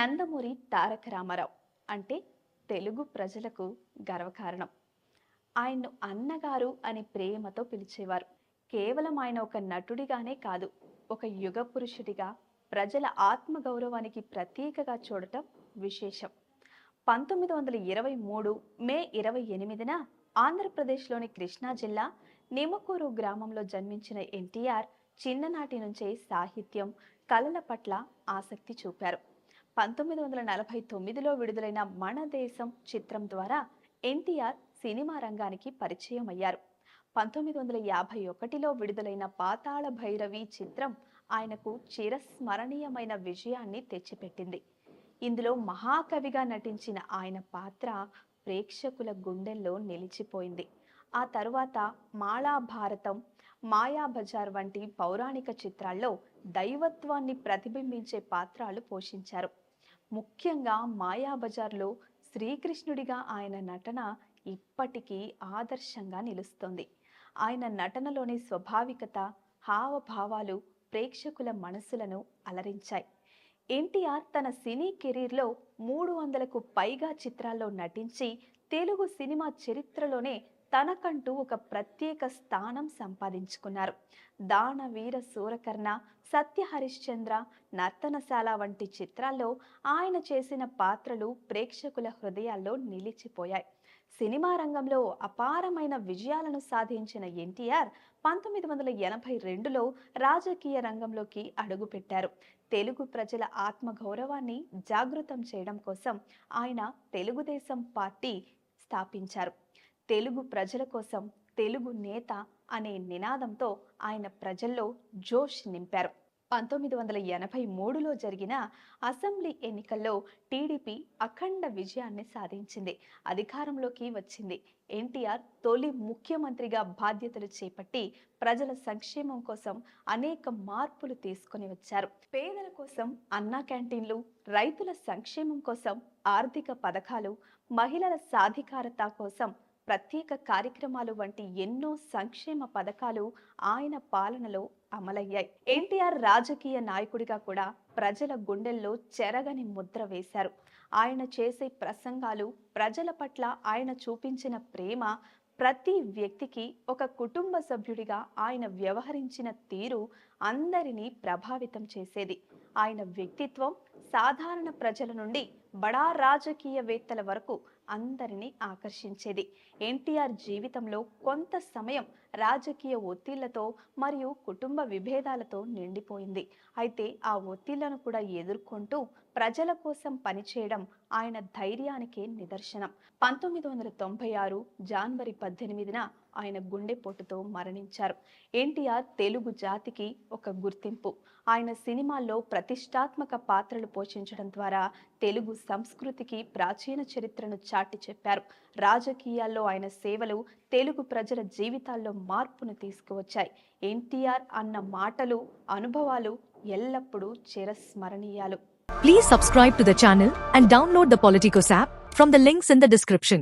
నందమూరి తారక రామారావు అంటే తెలుగు ప్రజలకు గర్వకారణం. ఆయన్ను అన్నగారు అని ప్రేమతో పిలిచేవారు. కేవలం ఆయన ఒక నటుడిగానే కాదు, ఒక యుగ పురుషుడిగా ప్రజల ఆత్మగౌరవానికి ప్రతీకగా చూడటం విశేషం. 1923 మే 28న ఆంధ్రప్రదేశ్లోని కృష్ణా జిల్లా నిమ్మకూరు గ్రామంలో జన్మించిన ఎన్టీఆర్ చిన్ననాటి నుంచే సాహిత్యం, కళల పట్ల ఆసక్తి చూపారు. 1949లో విడుదలైన మన దేశం చిత్రం ద్వారా ఎన్టీఆర్ సినిమా రంగానికి పరిచయం అయ్యారు. 1951లో విడుదలైన పాతాళ భైరవి చిత్రం ఆయనకు చిరస్మరణీయమైన విజయాన్ని తెచ్చిపెట్టింది. ఇందులో మహాకవిగా నటించిన ఆయన పాత్ర ప్రేక్షకుల గుండెల్లో నిలిచిపోయింది. ఆ తరువాత మాళాభారతం, మాయాబజార్ వంటి పౌరాణిక చిత్రాల్లో దైవత్వాన్ని ప్రతిబింబించే పాత్రలు పోషించారు. ముఖ్యంగా మాయాబజార్లో శ్రీకృష్ణుడిగా ఆయన నటన ఇప్పటికీ ఆదర్శంగా నిలుస్తుంది. ఆయన నటనలోని స్వాభావికత, హావభావాలు ప్రేక్షకుల మనసులను అలరించాయి. ఎన్టీఆర్ తన సినీ కెరీర్లో 300కు పైగా చిత్రాల్లో నటించి తెలుగు సినిమా చరిత్రలోనే తనకంటూ ఒక ప్రత్యేక స్థానం సంపాదించుకున్నారు. దానవీర సూరకర్ణ, సత్య హరిశ్చంద్ర, నర్తనశాల వంటి చిత్రాల్లో ఆయన చేసిన పాత్రలు ప్రేక్షకుల హృదయాల్లో నిలిచిపోయాయి. సినిమా రంగంలో అపారమైన విజయాలను సాధించిన ఎన్టీఆర్ 1982లో రాజకీయ రంగంలోకి అడుగుపెట్టారు. తెలుగు ప్రజల ఆత్మగౌరవాన్ని జాగృతం చేయడం కోసం ఆయన తెలుగుదేశం పార్టీ స్థాపించారు. తెలుగు ప్రజల కోసం తెలుగు నేత అనే నినాదంతో ఆయన ప్రజల్లో జోష్ నింపారు. 1983లో జరిగిన అసెంబ్లీ ఎన్నికల్లో టీడీపీ అఖండ విజయాన్ని సాధించింది. అధికారంలోకి వచ్చింది. ఎన్టీఆర్ తొలి ముఖ్యమంత్రిగా బాధ్యతలు చేపట్టి ప్రజల సంక్షేమం కోసం అనేక మార్పులు తీసుకొని వచ్చారు. పేదల కోసం అన్నా క్యాంటీన్లు, రైతుల సంక్షేమం కోసం ఆర్థిక పథకాలు, మహిళల సాధికారత కోసం ప్రత్యేక కార్యక్రమాలు వంటి ఎన్నో సంక్షేమ పథకాలు ఆయన పాలనలో అమలయ్యాయి. ఎన్టీఆర్ రాజకీయ నాయకుడిగా కూడా ప్రజల గుండెల్లో చెరగని ముద్ర వేశారు. ఆయన చేసే ప్రసంగాలు, ప్రజల పట్ల ఆయన చూపించిన ప్రేమ, ప్రతి వ్యక్తికి ఒక కుటుంబ సభ్యుడిగా ఆయన వ్యవహరించిన తీరు అందరినీ ప్రభావితం చేసేది. ఆయన వ్యక్తిత్వం సాధారణ ప్రజల నుండి బడా రాజకీయవేత్తల వరకు అందరినీ ఆకర్షించేది. ఎన్టీఆర్ జీవితంలో కొంత సమయం రాజకీయ ఒత్తిళ్లతో మరియు కుటుంబ విభేదాలతో నిండిపోయింది. అయితే ఆ ఒత్తిళ్లను కూడా ఎదుర్కొంటూ ప్రజల కోసం పనిచేయడం ఆయన ధైర్యానికే నిదర్శనం. 1996 జనవరి 18న ఆయన గుండెపోటుతో మరణించారు. ఎన్టీఆర్ తెలుగు జాతికి ఒక గుర్తింపు. ఆయన సినిమాల్లో ప్రతిష్టాత్మక పాత్రలు పోషించడం ద్వారా తెలుగు సంస్కృతికి ప్రాచీన చరిత్రను చాటి చెప్పారు. రాజకీయాల్లో ఆయన సేవలు తెలుగు ప్రజల జీవితాల్లో మార్పును తీసుకువచ్చాయి. ఎన్టీఆర్ అన్న మాటలు, అనుభవాలు ఎల్లప్పుడూ చిరస్మరణీయాలు. Please subscribe to the channel and download the Politicos app from the links in the description.